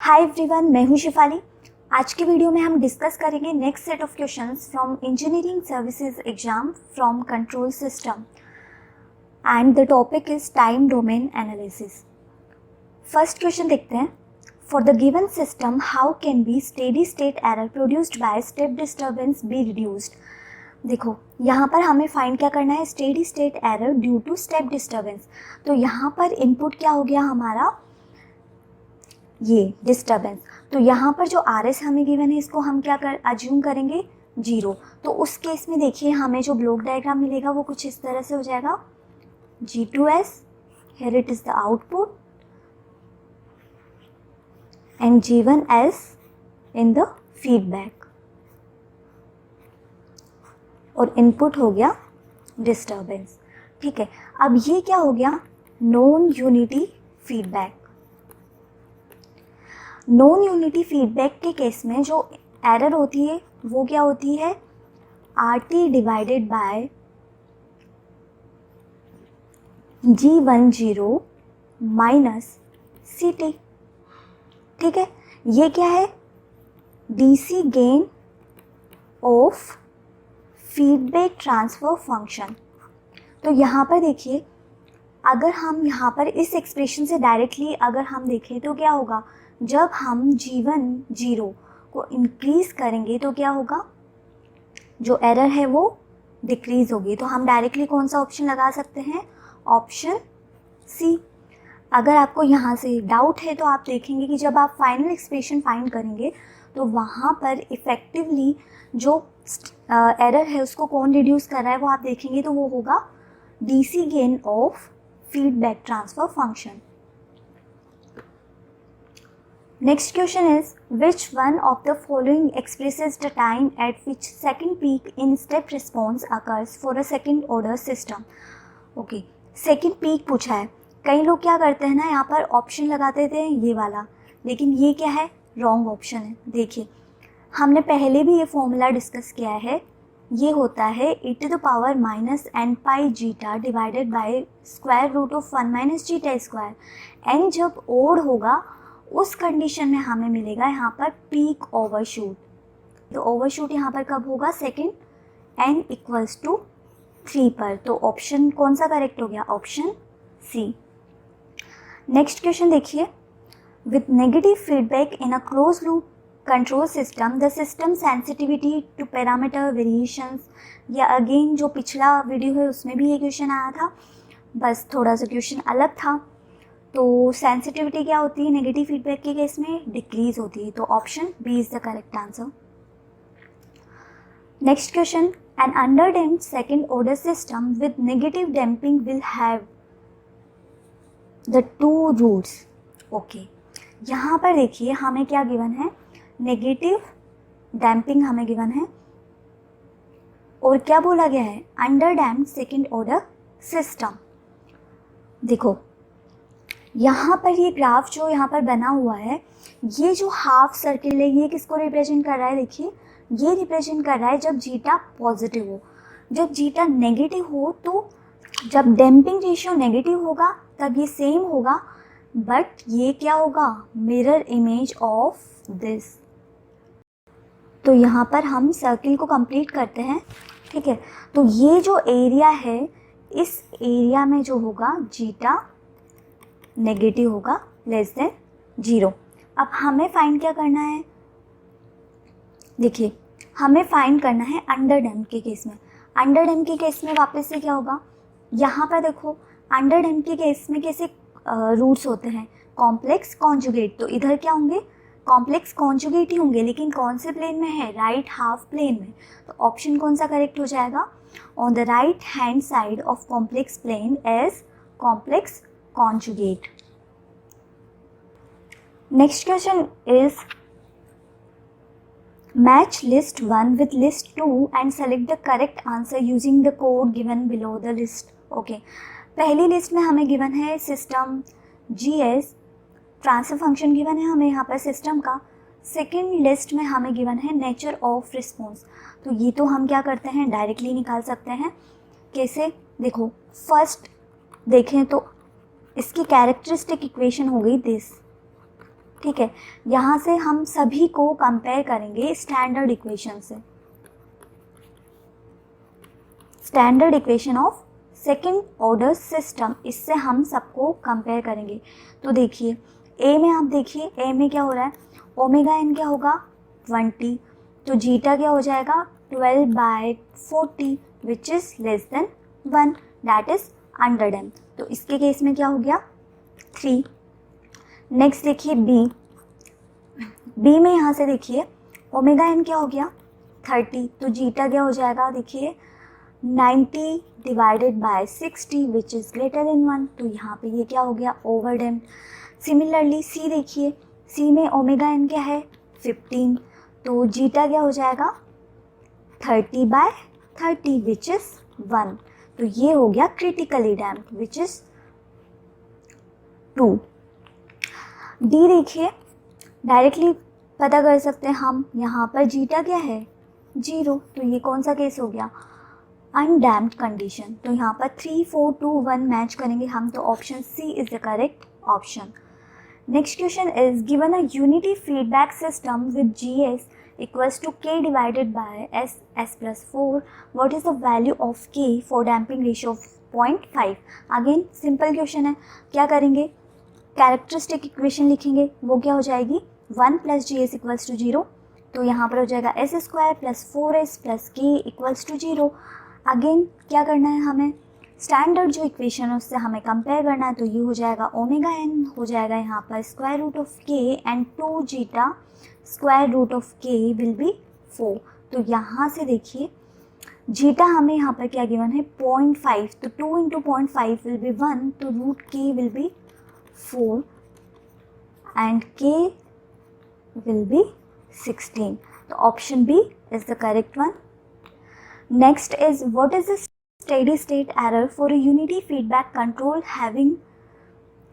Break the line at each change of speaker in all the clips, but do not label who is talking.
Hi everyone, मैं हूं शिफाली। आज की वीडियो में हम डिस्कस करेंगे next set of questions from engineering services exam from control system and the topic is time domain analysis. First question देखते हैं। For the given system how can be steady state error produced by step disturbance be reduced. देखो यहाँ पर हमें find क्या करना है, steady state error due to step disturbance. तो यहाँ पर इनपुट क्या हो गया हमारा, ये डिस्टर्बेंस। तो यहाँ पर जो आर एस हमें गिवन है इसको हम क्या कर अज्यूम करेंगे, 0। तो उस केस में देखिए हमें जो ब्लॉक डायग्राम मिलेगा वो कुछ इस तरह से हो जाएगा, G2S, here it is the output and G1S in the feedback, और इनपुट हो गया डिस्टर्बेंस। ठीक है, अब ये क्या हो गया, non unity feedback. Non unity feedback के केस में जो एरर होती है वो क्या होती है, RT divided by G10 minus CT। ठीक है, ये क्या है, DC gain of feedback transfer function. तो यहाँ पर देखिए, अगर हम यहाँ पर इस एक्सप्रेशन से डायरेक्टली अगर हम देखें तो क्या होगा, जब हम G10 को इंक्रीज करेंगे तो क्या होगा, जो एरर है वो डिक्रीज होगी। तो हम डायरेक्टली कौन सा ऑप्शन लगा सकते हैं, ऑप्शन C। अगर आपको यहाँ से डाउट है तो आप देखेंगे कि जब आप फाइनल एक्सप्रेशन फाइंड करेंगे तो वहाँ पर इफ़ेक्टिवली जो एरर है उसको कौन रिड्यूस कर रहा है वो आप देखेंगे, तो वो होगा DC gain of feedback transfer function. Next question is, which one of the following expresses the time at which second peak in step response occurs for a second order system? Okay, second peak पूछा है। कई लोग क्या करते हैं ना, यहाँ पर ऑप्शन लगाते थे ये वाला, लेकिन ये क्या है, रॉन्ग ऑप्शन है। देखिए हमने पहले भी ये फॉर्मूला डिस्कस किया है, ये होता है e⁻⁻n pi zeta divided by square root of 1 minus zeta square. N जब ओड होगा उस कंडीशन में हमें मिलेगा यहाँ पर पीक ओवरशूट। तो ओवरशूट यहाँ पर कब होगा, सेकंड n = 3 पर। तो ऑप्शन कौन सा करेक्ट हो गया, ऑप्शन C। नेक्स्ट क्वेश्चन देखिए, with negative feedback in a closed loop control system the system sensitivity to parameter variations. या अगेन जो पिछला वीडियो है उसमें भी ये क्वेश्चन आया था, बस थोड़ा सा क्वेश्चन अलग था। तो सेंसिटिविटी क्या होती है नेगेटिव फीडबैक के केस में, डिक्रीज होती है। तो option B is the correct answer. Next question, an underdamped second order system with negative damping will have the 2 roots. Okay, यहाँ पर देखिए हमें क्या गिवन है, नेगेटिव डैम्पिंग हमें गिवन है, और क्या बोला गया है, अंडरडैम्प्ड सेकंड ऑर्डर सिस्टम। देखो यहाँ पर ये ग्राफ जो यहाँ पर बना हुआ है, ये जो हाफ सर्किल है ये किसको रिप्रेजेंट कर रहा है, देखिए ये रिप्रेजेंट कर रहा है जब जीटा पॉजिटिव हो। जब जीटा नेगेटिव हो तो जब डैम्पिंग रेशियो नेगेटिव होगा तब ये सेम होगा, बट ये क्या होगा, मिरर इमेज ऑफ दिस। तो यहाँ पर हम सर्किल को कंप्लीट करते हैं। ठीक है, तो ये जो एरिया है इस एरिया में जो होगा जीटा नेगेटिव होगा, लेस देन 0। अब हमें फाइंड क्या करना है, देखिए हमें फाइंड करना है अंडर डैम्प के केस में। अंडर डैम्प के केस में वापस से क्या होगा, यहाँ पर देखो अंडर डैम्प के केस में कैसे रूट्स होते हैं, कॉम्प्लेक्स कॉन्जुगेट। तो इधर क्या होंगे, कॉम्प्लेक्स कॉन्जुगेट ही होंगे, लेकिन कौन से प्लेन में है, राइट हाफ प्लेन में। तो ऑप्शन कौन सा करेक्ट हो जाएगा, on the right hand side of complex plane as complex conjugate. Next question is, match list 1 with list 2 and select the correct answer using the code given below the list. Okay, पहली list में हमें given है system GS, transfer function given है हमें यहाँ पर system का। Second list में हमें गिवन है नेचर ऑफ रिस्पॉन्स। तो ये तो हम क्या करते हैं, डायरेक्टली निकाल सकते हैं। कैसे, देखो फर्स्ट देखें तो इसकी कैरेक्टरिस्टिक इक्वेशन हो गई दिस, ठीक है, यहाँ से हम सभी को कंपेयर करेंगे स्टैंडर्ड इक्वेशन से, standard equation of second order system, इससे हम सबको कंपेयर करेंगे। तो देखिए ए में, आप देखिए ए में क्या हो रहा है, ओमेगा एन क्या होगा 20, तो जीटा क्या हो जाएगा 12/40 which is less than 1, that is under dam. तो इसके केस में क्या हो गया 3। नेक्स्ट देखिए बी में यहाँ से देखिए ओमेगा एन क्या हो गया 30, तो जीटा क्या हो जाएगा देखिए 90/60 विच इज़ ग्रेटर देन 1, तो यहाँ पे ये क्या हो गया ओवर डैम। सिमिलरली सी देखिए, सी में ओमेगा एन क्या है 15, तो जीटा क्या हो जाएगा 30/30 विच इज़ 1, तो ये हो गया critically damped which is 2। D देखिए, डायरेक्टली पता कर सकते हैं हम, यहाँ पर जीटा क्या है 0, तो ये कौन सा केस हो गया अनडैम्प्ड कंडीशन। तो यहाँ पर 3, 4, 2, 1 मैच करेंगे हम, तो option C is the correct option. Next question is given a unity feedback system with GS equals to K divided by S plus 4, what is the value of K for damping ratio of 0.5। Again simple question है, क्या करेंगे characteristic equation लिखेंगे, वो क्या हो जाएगी 1 + GS = 0, तो यहाँ पर हो जाएगा S² + 4S + K = 0। अगेन क्या करना है हमें, स्टैंडर्ड जो इक्वेशन है उससे हमें कंपेयर करना है, तो ये हो जाएगा ओमेगा एन हो जाएगा यहाँ पर √k and 2 zeta √k will be 4। तो यहाँ से देखिए जीटा हमें यहाँ पर क्या गिवन है 0.5, तो 2 × 0.5 विल बी 1, तो √k will be 4 and k will be 16, तो option B is the correct one. Next is what is the steady state error for a unity feedback control having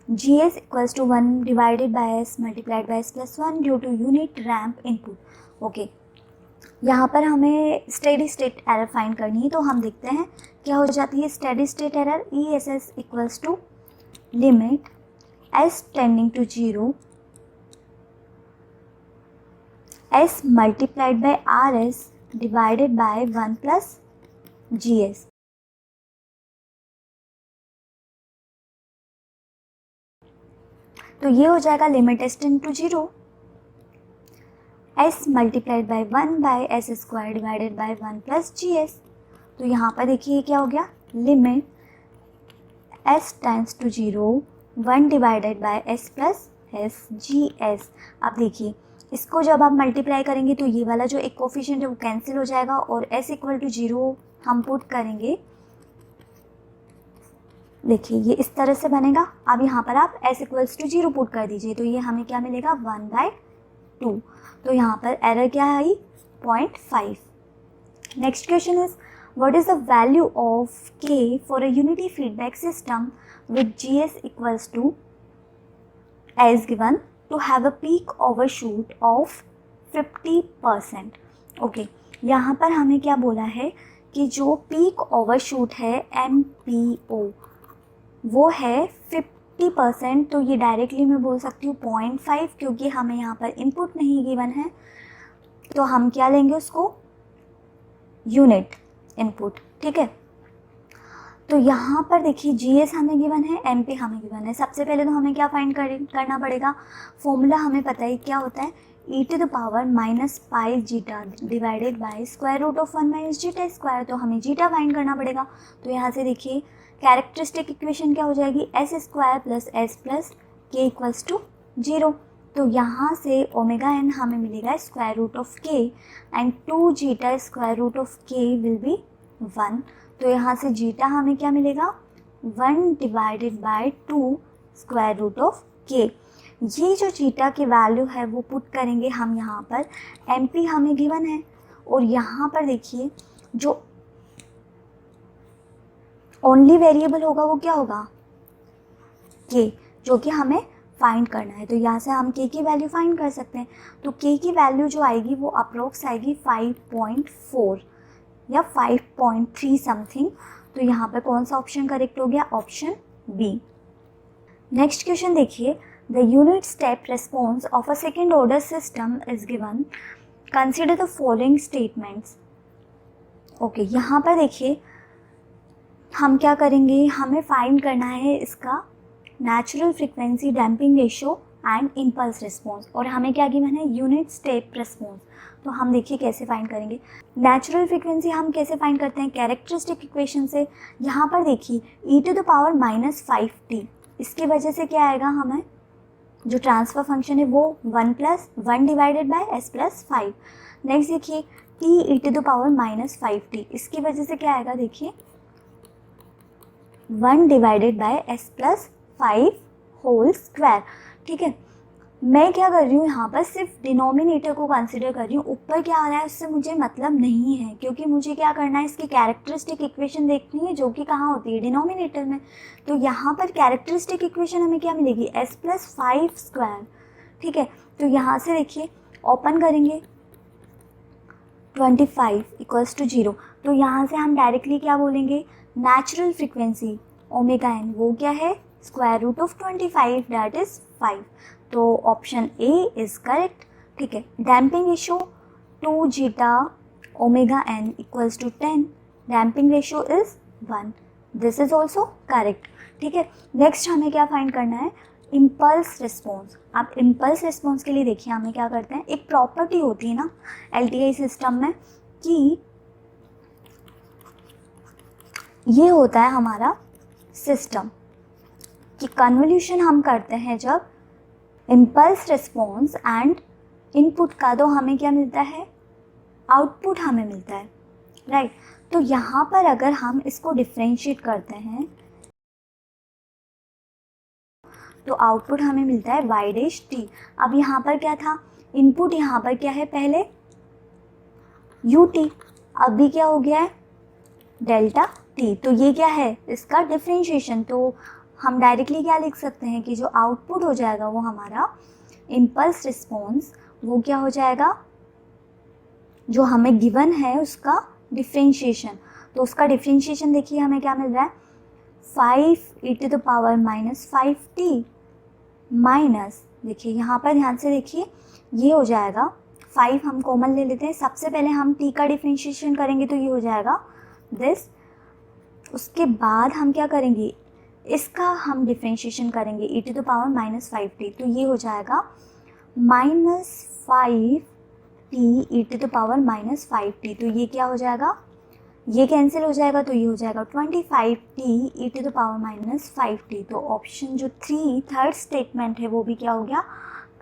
GS = 1 divided by S multiplied by S + 1 due to unit ramp input। Okay, यहाँ पर हमें steady state error find करनी है, तो हम देखते हैं क्या हो जाती है steady state error। ESS = limit S tending to 0 S multiplied by RS divided by 1 + GS। तो ये हो जाएगा limit S tend to 0 S multiplied by 1 by S² divided by 1 + GS। तो यहाँ पर देखिए क्या हो गया limit S tends to 0 1 divided by S + SGS। अब देखिए इसको जब आप मल्टीप्लाई करेंगे तो ये वाला जो एक कोफिशिएंट है वो कैंसिल हो जाएगा और S = 0 हम पुट करेंगे, देखिए ये इस तरह से बनेगा। अब यहाँ पर आप S = 0 पुट कर दीजिए, तो ये हमें क्या मिलेगा 1/2, तो यहाँ पर एरर क्या आई 0.5। Next question is what is the value of K for a unity feedback system with GS = as given to have a peak overshoot of 50%। Okay, यहाँ पर हमें क्या बोला है कि जो पीक ओवरशूट है MPO वो है 50%, तो ये डायरेक्टली मैं बोल सकती हूँ 0.5, क्योंकि हमें यहाँ पर इनपुट नहीं गिवन है, तो हम क्या लेंगे उसको यूनिट इनपुट, ठीक है। तो यहाँ पर देखिए GS हमें गिवन है, MP हमें गिवन है। सबसे पहले तो हमें क्या फाइंड करना पड़ेगा, फॉर्मूला हमें पता है क्या होता है e⁻ -π जीटा डिवाइडेड बाय √1 - जीटा², तो हमें जीटा फाइंड करना पड़ेगा। तो यहाँ से देखिए कैरेक्टरिस्टिक इक्वेशन क्या हो जाएगी S² + S + K = 0, तो यहाँ से ओमेगा एन हमें मिलेगा √k and 2 zeta √k will B 1, तो यहाँ से जीटा हमें क्या मिलेगा 1 divided by 2 √k। ये जो जीटा की वैल्यू है वो पुट करेंगे हम यहाँ पर, MP हमें गिवन है और यहाँ पर देखिए जो ओनली वेरिएबल होगा वो क्या होगा K, जो कि हमें फाइंड करना है। तो यहाँ से हम K की वैल्यू फाइंड कर सकते हैं, तो K की वैल्यू जो आएगी वो अप्रोक्स आएगी 5.4 या 5.3 समथिंग, तो यहाँ पर कौन सा ऑप्शन करेक्ट हो गया ऑप्शन बी। नेक्स्ट क्वेश्चन देखिए the unit step response of a second order system is given. Consider the following statements. Okay यहाँ पर देखिए हम क्या करेंगे, हमें फाइंड करना है इसका natural frequency, damping ratio and impulse response, और हमें क्या गिवन है, यूनिट स्टेप रिस्पॉन्स. तो हम देखिए कैसे फाइंड करेंगे. नेचुरल फ्रीक्वेंसी हम कैसे फाइंड करते हैं, कैरेक्टरिस्टिक इक्वेशन से. यहाँ पर देखिए e⁻⁻5t, इसकी वजह से क्या आएगा, हमें जो ट्रांसफर फंक्शन है वो 1 divided by s plus 5. Next देखिए t e⁻⁻5t, इसकी वजह से क्या आएगा, देखिए 1 divided by s plus 5 whole square. ठीक है, मैं क्या कर रही हूँ यहाँ पर, सिर्फ डिनोमिनेटर को कंसिडर कर रही हूँ. ऊपर क्या आ रहा है उससे मुझे मतलब नहीं है, क्योंकि मुझे क्या करना है, इसकी कैरेक्टरिस्टिक इक्वेशन देखनी है जो कि कहाँ होती है, डिनोमिनेटर में. तो यहाँ पर कैरेक्टरिस्टिक इक्वेशन हमें क्या मिलेगी, s प्लस 5 स्क्वायर. ठीक है, तो यहाँ से देखिए ओपन करेंगे 25 इक्वल्स टू 0. तो यहाँ से हम डायरेक्टली क्या बोलेंगे, नेचुरल फ्रीक्वेंसी ओमेगा एन वो क्या है, square root of 25 that is 5. तो ऑप्शन ए इज करेक्ट. ठीक है, damping ratio 2 zeta omega n equals to 10, damping ratio is 1. This is also correct. ठीक है, नेक्स्ट हमें क्या फाइंड करना है, इम्पल्स रिस्पॉन्स. आप इम्पल्स रिस्पॉन्स के लिए देखिए हमें क्या करते हैं, एक प्रॉपर्टी होती है ना LTI सिस्टम में कि ये होता है हमारा सिस्टम कि कन्वोल्यूशन हम करते हैं जब इम्पल्स रिस्पॉन्स एंड इनपुट का, तो हमें क्या मिलता है, आउटपुट हमें मिलता है, राइट. तो यहाँ पर अगर हम इसको डिफ्रेंशिएट करते हैं तो आउटपुट हमें मिलता है y डैश t. अब यहाँ पर क्या था, इनपुट यहाँ पर क्या है, पहले ut, अभी क्या हो गया है, डेल्टा t. तो ये क्या है, इसका डिफ्रेंशिएशन. तो हम डायरेक्टली क्या लिख सकते हैं कि जो आउटपुट हो जाएगा वो हमारा इम्पल्स रिस्पॉन्स, वो क्या हो जाएगा, जो हमें गिवन है उसका डिफ्रेंशिएशन. तो उसका डिफ्रेंशिएशन देखिए हमें क्या मिल रहा है, 5e⁻⁻5t माइनस, देखिए यहाँ पर ध्यान से देखिए ये हो जाएगा 5, हम कॉमन ले लेते हैं. सबसे पहले हम t का डिफ्रेंशिएशन करेंगे तो ये हो जाएगा दिस. उसके बाद हम क्या करेंगे, इसका हम डिफ्रेंशिएशन करेंगे e⁻⁻5t, तो ये हो जाएगा -5t e⁻⁻5t. तो ये क्या हो जाएगा, ये कैंसिल हो जाएगा, तो ये हो जाएगा 25t e⁻⁻5t. तो ऑप्शन जो थर्ड स्टेटमेंट है वो भी क्या हो गया,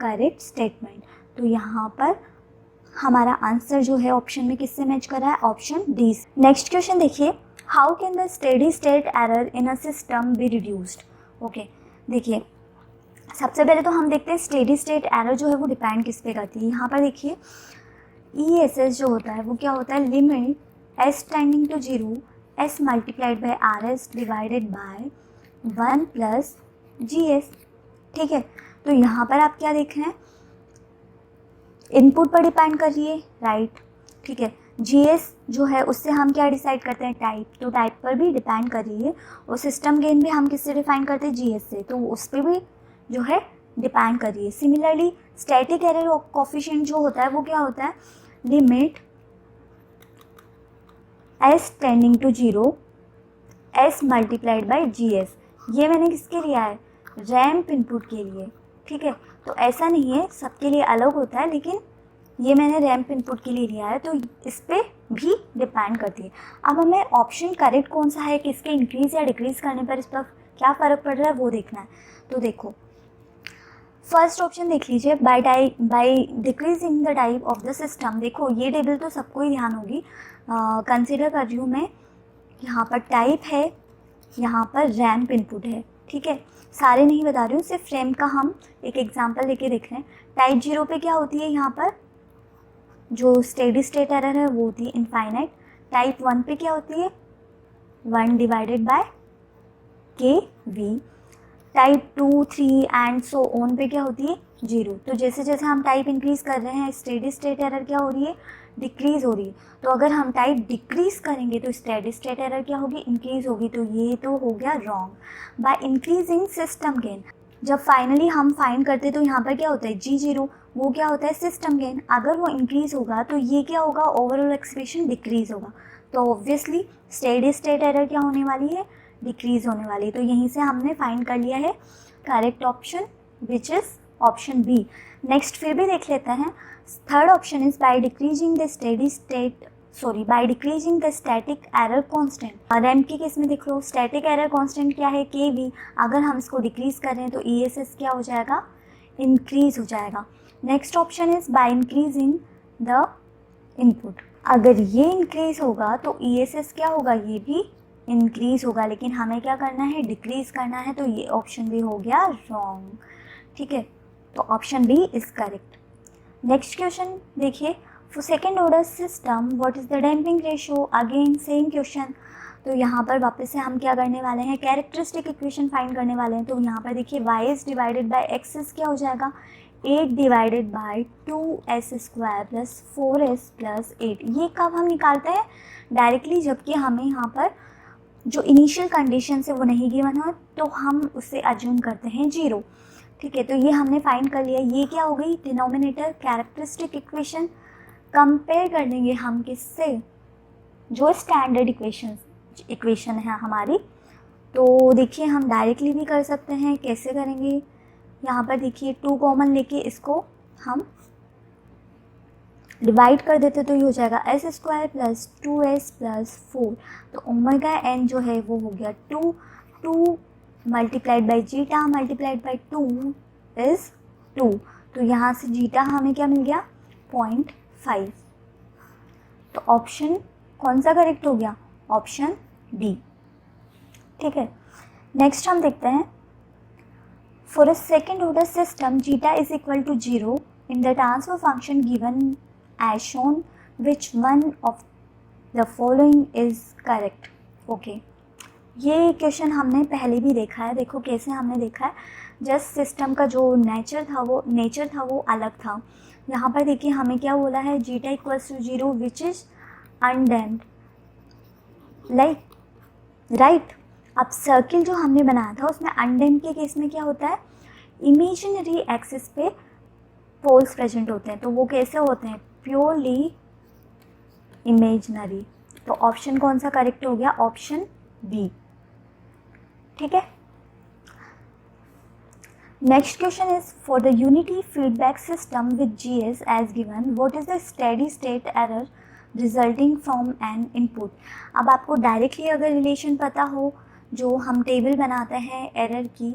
करेक्ट स्टेटमेंट. तो यहाँ पर हमारा आंसर जो है ऑप्शन में किससे मैच कर रहा है, ऑप्शन डी. नेक्स्ट क्वेश्चन देखिए, how can the steady state error in a system be reduced. Okay, देखिए सबसे पहले तो हम देखते हैं स्टेडी स्टेट एरर जो है वो डिपेंड किस पे करती है. यहाँ पर देखिए ESS जो होता है वो क्या होता है, limit s tending to 0 s multiplied by RS divided by 1 plus GS. ठीक है, तो यहाँ पर आप क्या देख रहे हैं, इनपुट पर डिपेंड कर रही है, राइट. ठीक है, GS जो है उससे हम क्या डिसाइड करते हैं, टाइप. तो टाइप पर भी डिपेंड कर रही है, और सिस्टम गेन भी हम किससे डिफाइन करते हैं, GS से, तो उस पर भी जो है डिपेंड कर रही है. सिमिलरली स्टैटिक एरर कोफिशिएंट जो होता है वो क्या होता है, limit s tending to 0 s multiplied by GS. ये मैंने किसके लिया है, रैम्प इनपुट के लिए. ठीक है, तो ऐसा नहीं है, सबके लिए अलग होता है, लेकिन ये मैंने रैम्प इनपुट के लिए लिया है, तो इस पर भी डिपेंड करती है. अब हमें ऑप्शन करेक्ट कौन सा है, किसके इंक्रीज़ या डिक्रीज़ करने पर इस पर क्या फ़र्क पड़ रहा है वो देखना है. तो देखो फर्स्ट ऑप्शन देख लीजिए, bye decreasing the type of the system. देखो ये टेबल तो सबको ही ध्यान होगी, कंसिडर कर रही हूँ मैं, यहाँ पर टाइप है, यहाँ पर रैम्प इनपुट है. ठीक है, सारे नहीं बता रही हूँ, सिर्फ रैम्प का हम एक एग्जांपल लेके देख रहे हैं. टाइप 0 पे क्या होती है, यहाँ पर जो स्टेडी स्टेट एरर है वो होती है इनफाइनाइट. टाइप 1 पे क्या होती है, 1 divided bye KV. Type 2, 3 and so on पे क्या होती है, 0. तो जैसे जैसे हम टाइप इंक्रीज कर रहे हैं, स्टेडी स्टेट एरर क्या हो रही है, डिक्रीज हो रही है. तो अगर हम टाइप डिक्रीज करेंगे तो स्टेडी स्टेट एरर क्या होगी, इंक्रीज होगी. तो ये तो हो गया wrong. By increasing system gain, जब फाइनली हम फाइंड करते तो यहाँ पर क्या होता है G0, वो क्या होता है सिस्टम गेन। अगर वो इंक्रीज़ होगा तो ये क्या होगा, ओवरऑल एक्सप्रेशन डिक्रीज़ होगा। तो ऑब्वियसली स्टेडी स्टेट एरर क्या होने वाली है, डिक्रीज़ होने वाली है। तो यहीं से हमने फाइंड कर लिया है correct option which is option B. Next फिर भी देख लेते हैं। Third option is by decreasing the static error constant. Ramp के केस में देख लो, स्टैटिक एरर कांस्टेंट क्या है, KV। अगर हम इसको डिक्रीज करें तो ESS क्या हो जाएगा, इंक्रीज हो जाएगा। Next option is by increasing the input. अगर ये इंक्रीज होगा तो ESS क्या होगा, ये भी इंक्रीज होगा, लेकिन हमें क्या करना है, डिक्रीज करना है। तो ये ऑप्शन भी हो गया रॉन्ग। ठीक है, तो option B is correct. Next question देखिए, for second order system what is the damping ratio. Again same question. तो यहाँ पर वापस से हम क्या करने वाले हैं, कैरेक्टरिस्टिक इक्वेशन फाइंड करने वाले हैं। तो यहाँ पर देखिए y is divided by x is क्या हो जाएगा, 8 divided by 2s square plus 4s plus 8। ये कब हम निकालते हैं, डायरेक्टली, जबकि हमें यहाँ पर जो इनिशियल कंडीशन है वो नहीं गिवन हो, तो हम उसे अज्यूम करते हैं 0। ठीक है, तो ये हमने फाइंड कर लिया। ये क्या हो गई, डिनोमिनेटर कैरेक्टरिस्टिक इक्वेशन। कंपेयर कर देंगे हम किससे, जो स्टैंडर्ड इक्वेशन है हमारी। तो देखिए हम डायरेक्टली भी कर सकते हैं। कैसे करेंगे, यहाँ पर देखिए 2 कॉमन लेके इसको हम डिवाइड कर देते तो ये हो जाएगा s square plus 2s plus 4। तो ओमेगा n जो है वो हो गया 2 multiplied by zeta multiplied by 2 is 2। तो यहाँ से जीटा हमें क्या मिल गया, 0.5। तो ऑप्शन कौन सा करेक्ट हो गया, ऑप्शन डी। ठीक है, नेक्स्ट हम देखते हैं। For a second order system zeta is equal to 0 in the transfer function given as shown which one of the following is correct. Okay, ये क्वेश्चन हमने पहले भी देखा है। देखो कैसे हमने देखा है, जस्ट सिस्टम का जो नेचर था वो अलग था। यहाँ पर देखिए हमें क्या बोला है, zeta equals to 0 which is undamped, like right. अब सर्किल जो हमने बनाया था उसमें अनडैम्प्ड के केस में क्या होता है, इमेजिनरी एक्सिस पे पोल्स प्रेजेंट होते हैं। तो वो कैसे होते हैं, प्योरली इमेजिनरी। तो ऑप्शन कौन सा करेक्ट हो गया, ऑप्शन बी। ठीक है, next question is for the unity feedback system with GS as given what is the steady state error resulting from an input. अब आपको डायरेक्टली अगर रिलेशन पता हो, जो हम टेबल बनाते हैं एरर की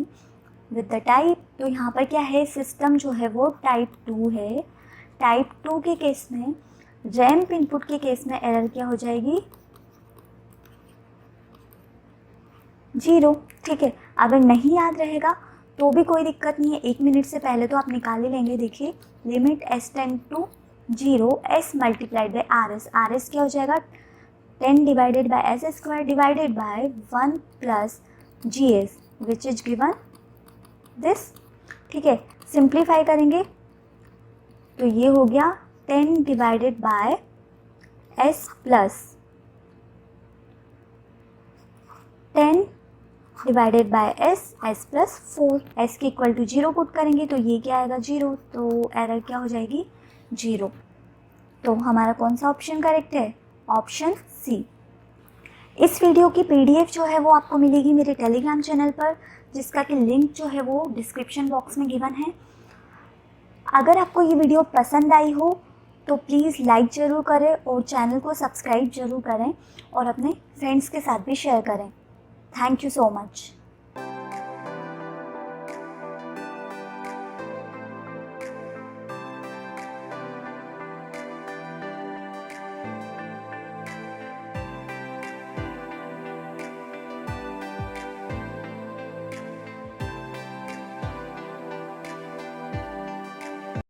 विद द टाइप, तो यहाँ पर क्या है, सिस्टम जो है वो टाइप 2 है। टाइप 2 के केस में, रैम्प इनपुट के केस में एरर क्या हो जाएगी, 0। ठीक है, अगर नहीं याद रहेगा तो भी कोई दिक्कत नहीं है, 1 मिनट से पहले तो आप निकाल ही लेंगे। देखिए limit s tend to 0 s multiplied by RS क्या हो जाएगा, 10 divided by s square divided by 1 plus GS which is given this. ठीक है, सिंप्लीफाई करेंगे तो ये हो गया 10 divided by s plus 10 divided by s plus 4। s के इक्वल टू 0 पुट करेंगे तो ये क्या आएगा, 0। तो एरर क्या हो जाएगी, 0। तो हमारा कौन सा ऑप्शन करेक्ट है, ऑप्शन सी। इस वीडियो की PDF जो है वो आपको मिलेगी मेरे टेलीग्राम चैनल पर, जिसका कि लिंक जो है वो डिस्क्रिप्शन बॉक्स में गिवन है। अगर आपको ये वीडियो पसंद आई हो तो प्लीज़ लाइक ज़रूर करें और चैनल को सब्सक्राइब ज़रूर करें और अपने फ्रेंड्स के साथ भी शेयर करें। Thank you so much.